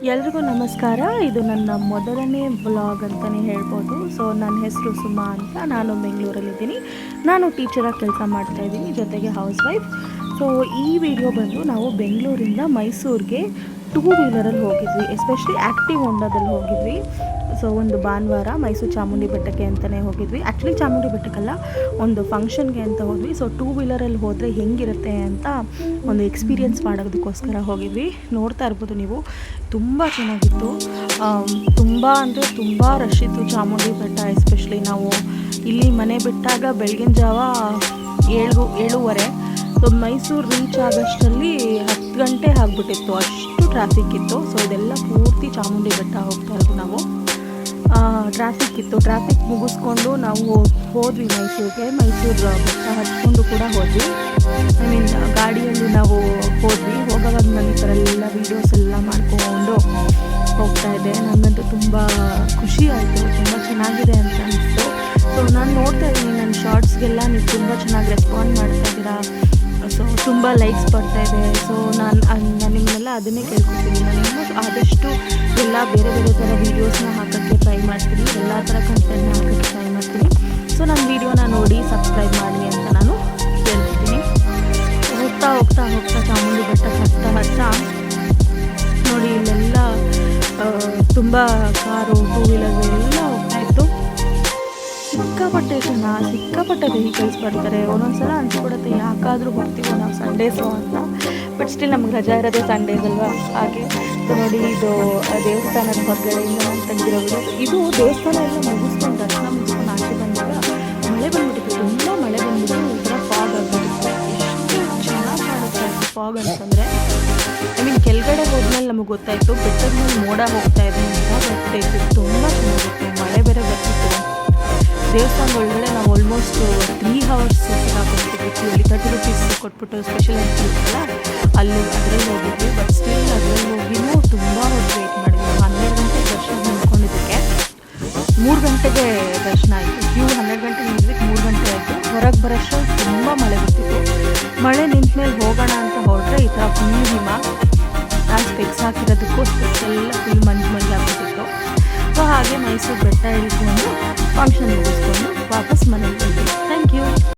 ಎಲ್ರಿಗೂ ನಮಸ್ಕಾರ. ಇದು ನನ್ನ ಮೊದಲನೇ ವ್ಲಾಗ್ ಅಂತಲೇ ಹೇಳ್ಬೋದು. ಸೊ ನನ್ನ ಹೆಸರು ಸುಮಾ ಅಂತ. ನಾನು ಬೆಂಗಳೂರಲ್ಲಿದ್ದೀನಿ. ನಾನು ಟೀಚರಾಗಿ ಕೆಲಸ ಮಾಡ್ತಾಯಿದ್ದೀನಿ, ಜೊತೆಗೆ ಹೌಸ್ ವೈಫ್. ಸೊ ಈ ವಿಡಿಯೋ ಬಂದು ನಾವು ಬೆಂಗಳೂರಿಂದ ಮೈಸೂರಿಗೆ 2 ವೀಲರಲ್ಲಿ ಹೋಗಿದ್ವಿ, ಎಸ್ಪೆಷಲಿ ಆ್ಯಕ್ಟಿವ್ ಹೊಂಡದಲ್ಲಿ ಹೋಗಿದ್ವಿ. ಸೊ ಒಂದು ಭಾನುವಾರ ಮೈಸೂರು ಚಾಮುಂಡಿ ಬೆಟ್ಟಕ್ಕೆ ಅಂತಲೇ ಹೋಗಿದ್ವಿ. ಆ್ಯಕ್ಚುಲಿ ಚಾಮುಂಡಿ ಬೆಟ್ಟಕ್ಕಲ್ಲ, ಒಂದು ಫಂಕ್ಷನ್ಗೆ ಅಂತ ಹೋದ್ವಿ. ಸೊ 2 ವೀಲರಲ್ಲಿ ಹೋದರೆ ಹೆಂಗಿರುತ್ತೆ ಅಂತ ಒಂದು ಎಕ್ಸ್ಪೀರಿಯೆನ್ಸ್ ಮಾಡೋದಕ್ಕೋಸ್ಕರ ಹೋಗಿದ್ವಿ. ನೋಡ್ತಾ ಇರ್ಬೋದು ನೀವು, ತುಂಬ ಚೆನ್ನಾಗಿತ್ತು. ತುಂಬ ಅಂದರೆ ತುಂಬ ರಶ್ ಇತ್ತು ಚಾಮುಂಡಿ ಬೆಟ್ಟ. ಎಸ್ಪೆಷಲಿ ನಾವು ಇಲ್ಲಿ ಮನೆ ಬಿಟ್ಟಾಗ ಬೆಳಗಿನ ಜಾವ 7:30. ಸೊ ಮೈಸೂರು ರೀಚ್ ಆಗೋಷ್ಟರಲ್ಲಿ 10 ಗಂಟೆ ಆಗಿಬಿಟ್ಟಿತ್ತು, ಅಷ್ಟು ಟ್ರಾಫಿಕ್ ಇತ್ತು. ಸೊ ಇದೆಲ್ಲ ಪೂರ್ತಿ ಚಾಮುಂಡಿ ಬೆಟ್ಟ ಹೋಗ್ತಾ ಇರೋದು ನಾವು. ಟ್ರಾಫಿಕ್ ಮುಗಿಸ್ಕೊಂಡು ನಾವು ಹೋದ್ವಿ ಮೈಸೂರಿಗೆ. ಮೈಸೂರು ಬೆಟ್ಟ ಹತ್ಕೊಂಡು ಕೂಡ ಹೋದ್ವಿ. ಗಾಡಿಯಲ್ಲಿ ನಾವು ಹೋದ್ವಿ. ಹೋಗೋವಾಗ ನಾನು ಈ ಥರ ಎಲ್ಲ ವೀಡಿಯೋಸ್ ಎಲ್ಲ ಮಾಡ್ಕೊಂಡು ಹೋಗ್ತಾ ಇದ್ದೆ. ನನಗಂತೂ ತುಂಬ ಖುಷಿ ಆಯಿತು, ತುಂಬ ಚೆನ್ನಾಗಿದೆ ಅಂತ ಅನಿಸ್ತು. ಸೊ ನಾನು ನೋಡ್ತಾ ಇದ್ದೀನಿ ನನ್ನ ಶಾರ್ಟ್ಸ್ಗೆಲ್ಲ ನೀವು ತುಂಬ ಚೆನ್ನಾಗಿ ರೆಸ್ಪಾಂಡ್ ಮಾಡ್ತಾ ಇದ್ದೀರಾ. ಸೊ ತುಂಬ ಲೈಕ್ಸ್ ಬರ್ತಾಯಿದೆ. ಸೊ ನಾನು ನಿಮ್ಮನ್ನೆಲ್ಲ ಅದನ್ನೇ ಕೇಳ್ಕೊತೀನಿ. ನಾನು ಆದಷ್ಟು ಎಲ್ಲ ಬೇರೆ ಬೇರೆ ಥರ ವೀಡಿಯೋಸ್ನ ಹಾಕೋಕ್ಕೆ ಟ್ರೈ ಮಾಡ್ತೀನಿ, ಎಲ್ಲ ಥರ ಕಂಟೆಂಟ್ನ ಹಾಕೋಕ್ಕೆ ಟ್ರೈ ಮಾಡ್ತೀನಿ. ಸೊ ನನ್ನ ವೀಡಿಯೋನ ನೋಡಿ ಸಬ್ಸ್ಕ್ರೈಬ್ ಮಾಡಿ ಅಂತ ನಾನು ಕೇಳ್ತಿದ್ದೀನಿ. ಹೋಗ್ತಾ ಚಾಮುಂಡಿ ಬೆಟ್ಟ ಹತ್ತಾ ನೋಡಿ, ಇಲ್ಲೆಲ್ಲ ತುಂಬ ಕಾರು, 2 ವೀಲರ್ ಎಲ್ಲ ಹೋಗ್ತಾಯಿತ್ತು. ಸಿಕ್ಕಾಪಟ್ಟೆ ವೆಹಿಕಲ್ಸ್ ಬರ್ತಾರೆ. ಒಂದೊಂದ್ಸಲ ಅನ್ಸ್ಬಿಡುತ್ತೆ ಯಾಕಾದರೂ ಹೋಗ್ತೀವೋ ನಾವು ಸಂಡೇಸು ಅಂತ. ಬಟ್ ಸ್ಟಿಲ್ ನಮ್ಗೆ ರಜಾ ಇರೋದೇ ಸಂಡೇಸ್ ಅಲ್ವಾ. ಹಾಗೆ ನೋಡಿ, ಇದು ದೇವಸ್ಥಾನದ ಹೊರಗಡೆಯಿಂದ ನಾನು ತೆಗೆದಿರೋ ವಿಡಿಯೋ. ಇದು ದೇವಸ್ಥಾನ ಎಲ್ಲ ಮುಗಿಸ್ಕೊಂಡು ದರ್ಶನ ಮುಗಿಸ್ಕೊಂಡು ಆಚೆ ಬಂದಾಗ ಮಳೆ ಬಂದ್ಬಿಟ್ಟಿತ್ತು, ತುಂಬ ಮಳೆ ಬಂದ್ಬಿಟ್ಟು ಒಂಥರ ಫಾಗ್ ಆಗಿಬಿಟ್ಟಿತ್ತು. ಎಷ್ಟು ಚೆನ್ನಾಗಿ ಕಾಣುತ್ತೆ ಫಾಗ್ ಅಂತಂದರೆ. ಕೆಳಗಡೆ ಹೋದ್ಮೇಲೆ ನಮಗೆ ಗೊತ್ತಾಯಿತು ಬೆಟ್ಟದ ಮೇಲೆ ಮೋಡ ಹೋಗ್ತಾ ಇದೆ ಅಂತ ಗೊತ್ತಾಯಿತು. ತುಂಬ ಚೆನ್ನಾಗಿತ್ತು, ಮಳೆ ಬೇರೆ ಬರ್ತಿತ್ತು. ದೇವಸ್ಥಾನದ ಒಳಗಡೆ ನಾವು ಆಲ್ಮೋಸ್ಟ್ 3 hours ಹಾಕೊಂಡಿದ್ವಿ. ಇಲ್ಲಿ 30 rupees ಕೊಟ್ಬಿಟ್ಟು ಸ್ಪೆಷಲ್ ಇರುತ್ತಲ್ಲ, ಅದರಲ್ಲಿ ಹೋಗಿದ್ವಿ. ಬಟ್ ಸ್ಟಿಲ್ ಅದರಲ್ಲಿ ಹೋಗಿನೂ ತುಂಬ ಹೊತ್ತು ವೇಟ್ ಮಾಡಿದ್ವಿ. 12 ಗಂಟೆಗೆ ದರ್ಶನ ನಿಂತ್ಕೊಂಡಿದ್ದಕ್ಕೆ 3 ಗಂಟೆಗೆ ದರ್ಶನ ಆಯಿತು. ಕ್ಯೂ 12 ಗಂಟೆಗೆ ನಿಂತಿದ್ದಕ್ಕೆ 3 ಗಂಟೆ ಆಯಿತು. ಹೊರಗೆ ಬರೋಷ್ಟು ತುಂಬ ಮಳೆ ಬರ್ತಿತ್ತು. ಮಳೆ ನಿಂತ ಮೇಲೆ ಹೋಗೋಣ ಅಂತ ಹೊರಟ್ರೆ ಈ ಥರ ಫುಲ್ ಹಿಮ. ನಾನು ಸ್ಪೆಕ್ಸ್ ಹಾಕಿರೋದಕ್ಕೂ ಸ್ಪೆಕ್ಸ್ ಎಲ್ಲ ಫುಲ್ ಮಂಜು ಆಗ್ಬಿಟ್ಟಿತ್ತು. ಸೊ ಹಾಗೆ ಮೈಸೂರು ಬೆಟ್ಟ ಇಳಿಕೊಂಡು ಫಂಕ್ಷನ್ ಮುಗಿಸ್ಕೊಂಡು ವಾಪಸ್ ಮನೆಗೆ ಬಂದ್ವಿ. Thank you.